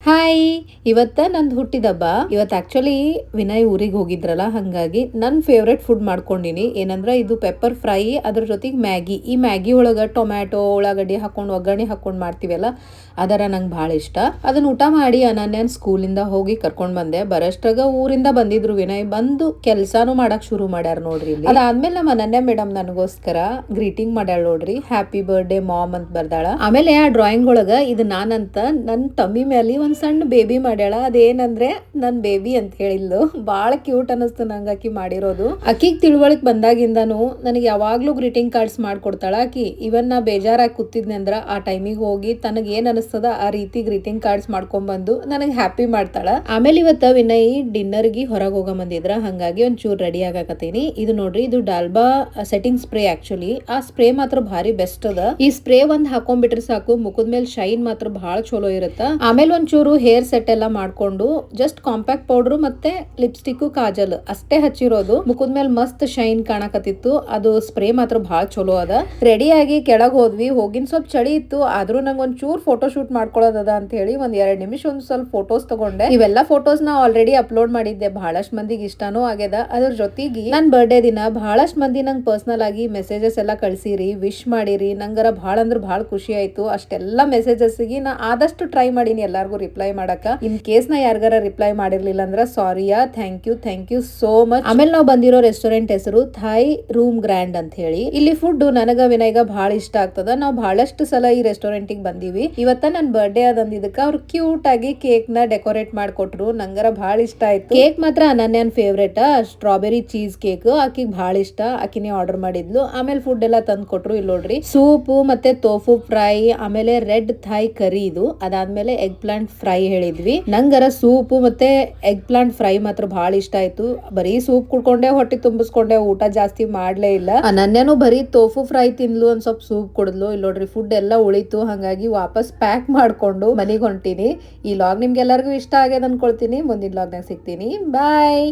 Hi, ಇವತ್ತ ನಂದು ಹುಟ್ಟಿದಬ್ಬ. ಇವತ್ತು ಆಕ್ಚುಲಿ ವಿನಯ್ ಊರಿಗೆ ಹೋಗಿದ್ರಲ್ಲ, ಹಂಗಾಗಿ ನನ್ನ ಫೇವ್ರೆಟ್ ಫುಡ್ ಮಾಡ್ಕೊಂಡಿನಿ. ಏನಂದ್ರೆ ಇದು ಪೆಪ್ಪರ್ ಫ್ರೈ, ಅದ್ರ ಜೊತೆಗೆ ಮ್ಯಾಗಿ. ಈ ಮ್ಯಾಗಿ ಒಳಗೆ ಟೊಮ್ಯಾಟೊ ಉಳ್ಳಾಗಡ್ಡಿ ಹಾಕೊಂಡು ಒಗ್ಗರಣೆ ಹಾಕೊಂಡು ಮಾಡ್ತೀವಲ್ಲ, ಅದರ ನಂಗೆ ಭಾಳ ಇಷ್ಟ. ಅದನ್ನ ಊಟ ಮಾಡಿ ಅನನ್ಯನ್ ಸ್ಕೂಲಿಂದ ಹೋಗಿ ಕರ್ಕೊಂಡು ಬಂದೆ. ಬರಷ್ಟಾಗ ಊರಿಂದ ಬಂದಿದ್ರು ವಿನಯ್. ಬಂದು ಕೆಲಸನೂ ಮಾಡಕ್ ಶುರು ಮಾಡ್ಯಾರ ನೋಡ್ರಿ. ಅದಾದ್ಮೇಲೆ ನಮ್ಮ ಅನನ್ಯ ಮೇಡಮ್ ನನಗೋಸ್ಕರ ಗ್ರೀಟಿಂಗ್ ಮಾಡ್ಯಾಳ ನೋಡ್ರಿ. ಹ್ಯಾಪಿ ಬರ್ಡೇ ಮಾಮ್ ಅಂತ ಬರ್ದಾಳ. ಆಮೇಲೆ ಆ ಡ್ರಾಯಿಂಗ್ ಒಳಗ ಇದು ನಾನಂತ ನನ್ನ ತಮ್ಮಿ ಮೇಲೆ ಒಂದ್ ಸಣ್ಣ ಬೇಬಿ ಮಾಡ್ಯಾಳ. ಅದೇನಂದ್ರೆ ನನ್ ಬೇಬಿ ಅಂತ ಹೇಳಿದ್ಲು. ಬಾಳ ಕ್ಯೂಟ್ ಅನಿಸ್ತು ನಂಗೆ ಆಕಿ ಮಾಡಿರೋದು. ಆಕಿಗ್ ತಿಳುವಳಿಕೆ ಬಂದಾಗಿಂದಾನು ನನಗೆ ಯಾವಾಗ್ಲೂ ಗ್ರೀಟಿಂಗ್ ಕಾರ್ಡ್ಸ್ ಮಾಡ್ಕೊಡ್ತಾಳ ಆಕಿ. ಇವನ್ ನಾ ಬೇಜಾರಾಗಿ ಕೂತಿದ್ನೆ ಅಂದ್ರ ಆ ಟೈಮಿಗೆ ಹೋಗಿ ತನಗ್ ಏನ್ ಅನಿಸ್ತದ ಆ ರೀತಿ ಗ್ರೀಟಿಂಗ್ ಕಾರ್ಡ್ಸ್ ಮಾಡ್ಕೊಂಡ್ ಬಂದು ನನಗ್ ಹ್ಯಾಪಿ ಮಾಡ್ತಾಳ. ಆಮೇಲೆ ಇವತ್ತ ವಿನಯ್ ಡಿನ್ನರ್ಗೆ ಹೊರಗೆ ಹೋಗ ಬಂದಿದ್ರ, ಹಂಗಾಗಿ ಒಂಚೂರು ರೆಡಿ ಆಗಾಕತ್ತೀನಿ. ಇದು ನೋಡ್ರಿ, ಇದು ಡಾಲ್ಬಾ ಸೆಟ್ಟಿಂಗ್ ಸ್ಪ್ರೇ. ಆಕ್ಚುಲಿ ಆ ಸ್ಪ್ರೇ ಮಾತ್ರ ಭಾರಿ ಬೆಸ್ಟ್ ಅದ. ಈ ಸ್ಪ್ರೇ ಒಂದ್ ಹಾಕೊಂಡ್ಬಿಟ್ರೆ ಸಾಕು, ಮುಖದ ಮೇಲೆ ಶೈನ್ ಮಾತ್ರ ಬಹಳ ಚಲೋ ಇರುತ್ತ. ಆಮೇಲೆ ಒಂಚೂರು ಹೇರ್ ಸೆಟ್ ಎಲ್ಲ ಮಾಡ್ಕೊಂಡು ಜಸ್ಟ್ ಕಾಂಪ್ಯಾಕ್ಟ್ ಪೌಡರ್ ಮತ್ತೆ ಲಿಪ್ಸ್ಟಿಕ್ ಕಾಜಲ್ ಅಷ್ಟೇ ಹಚ್ಚಿರೋದು. ಮುಖದ ಮೇಲೆ ಮಸ್ತ್ ಶೈನ್ ಕಾಣಕತ್ತಿತ್ತು. ಅದು ಸ್ಪ್ರೇ ಮಾತ್ರ ಬಹಳ ಚಲೋ ಅದ. ರೆಡಿ ಆಗಿ ಕೆಳಗ್ ಹೋದ್ವಿ. ಹೋಗಿನ್ ಸ್ವಲ್ಪ ಚಳಿ ಇತ್ತು, ಆದ್ರೂ ನಂಗೆ ಒಂಚೂರು ಫೋಟೋ ಶೂಟ್ ಮಾಡ್ಕೊಳ್ಳೋದದ ಅಂತ ಹೇಳಿ ಒಂದ್ 2 ನಿಮಿಷ ಒಂದ್ ಸ್ವಲ್ಪ ಫೋಟೋಸ್ ತಗೊಂಡೆ. ಇವೆಲ್ಲ ಫೋಟೋಸ್ ನಾ ಆಲ್ರೆಡಿ ಅಪ್ಲೋಡ್ ಮಾಡಿದ್ದೆ. ಬಹಳಷ್ಟು ಮಂದಿಗೆ ಇಷ್ಟಾನೂ ಆಗ್ಯದ. ಅದ್ರ ಜೊತೆಗೆ ನನ್ ಬರ್ಡೇ ದಿನ ಬಹಳಷ್ಟು ಮಂದಿ ನಂಗೆ ಪರ್ಸನಲ್ ಆಗಿ ಮೆಸೇಜಸ್ ಎಲ್ಲ ಕಳ್ಸಿರಿ, ವಿಶ್ ಮಾಡಿರಿ. ನಂಗರ ಬಹಳ ಅಂದ್ರೆ ಬಹಳ ಖುಷಿ ಆಯ್ತು. ಅಷ್ಟೆಲ್ಲ ಮೆಸೇಜಸ್ಗೆ ನಾ ಆದಷ್ಟು ಟ್ರೈ ಮಾಡೀನಿ ಎಲ್ಲಾರ್ಗು ರಿಪ್ಲೈ ಮಾಡಕ. ಇನ್ ಕೇಸ್ ನಾ ಯಾರಿಗಾರ ರಿಪ್ಲೈ ಮಾಡಿರ್ಲಿಲ್ಲ ಅಂದ್ರ ಸಾರಿಯಾ. Thank you so much. ಆಮೇಲೆ ನಾವು ಬಂದಿರೋ ರೆಸ್ಟೋರೆಂಟ್ ಹೆಸರು ಥಾಯ್ ರೂಮ್ ಗ್ರ್ಯಾಂಡ್ ಅಂತ ಹೇಳಿ. ಇಲ್ಲಿ ಫುಡ್ ನನಗ ವಿನಯ್ಗ ಬಹಳ ಇಷ್ಟ ಆಗ್ತದ. ನಾವು ಬಹಳಷ್ಟು ಸಲ ಈ ರೆಸ್ಟೋರೆಂಟ್ ಗೆ ಬಂದೀವಿ. ಇವತ್ತ ನನ್ ಬರ್ಡೇ ಅದಂದಿದ್ದಕ್ಕ ಅವ್ರು ಕ್ಯೂಟ್ ಆಗಿ ಕೇಕ್ ನ ಡೆಕೋರೇಟ್ ಮಾಡ್ಕೊಟ್ರು. ನಂಗರ ಬಹಳ ಇಷ್ಟ ಆಯ್ತು. ಕೇಕ್ ಮಾತ್ರ ಅನನ್ಯನ್ ಫೇವ್ರೇಟ್, ಸ್ಟ್ರಾಬೆರಿ ಚೀಸ್ ಕೇಕ್. ಆಕಿಗ್ ಬಹಳ ಇಷ್ಟ, ಆಕಿನೇ ಆರ್ಡರ್ ಮಾಡಿದ್ಲು. ಆಮೇಲೆ ಫುಡ್ ಎಲ್ಲ ತಂದ್ ಕೊಟ್ರು. ಇಲ್ಲಿ ನೋಡ್ರಿ, ಸೂಪ್ ಮತ್ತೆ ತೋಫು ಫ್ರೈ, ಆಮೇಲೆ ರೆಡ್ ಥಾಯ್ ಕರಿ. ಇದು ಅದಾದ್ಮೇಲೆ ಎಗ್ ಪ್ಲಾಂಟ್ ಫ್ರೈ ಹೇಳಿದ್ವಿ. ನಂಗರ ಸೂಪ್ ಮತ್ತೆ ಎಗ್ ಪ್ಲಾಂಟ್ ಫ್ರೈ ಮಾತ್ರ ಬಹಳ ಇಷ್ಟ ಆಯ್ತು. ಬರೀ ಸೂಪ್ ಕುಡ್ಕೊಂಡೆ ಹೊಟ್ಟೆ ತುಂಬಿಸ್ಕೊಂಡೆ, ಊಟ ಜಾಸ್ತಿ ಮಾಡ್ಲೇ ಇಲ್ಲ. ಅನನ್ಯನು ಬರೀ ತೋಫು ಫ್ರೈ ತಿನ್ಲು, ಒಂದ್ ಸ್ವಲ್ಪ ಸೂಪ್ ಕುಡಿದ್ಲು. ಇಲ್ಲಿ ನೋಡ್ರಿ, ಫುಡ್ ಎಲ್ಲ ಉಳಿತು. ಹಂಗಾಗಿ ವಾಪಸ್ ಪ್ಯಾಕ್ ಮಾಡ್ಕೊಂಡು ಮನೆಗೆ ಹೊಂಟೀನಿ. ಈ ಲಾಗ್ ನಿಮ್ಗೆಲ್ಲರಿಗೂ ಇಷ್ಟ ಆಗ್ಯದ ಅನ್ಕೊಳ್ತೀನಿ. ಮುಂದಿನ ಲಾಗ್ನಾಗ ಸಿಗ್ತೀನಿ. ಬಾಯ್.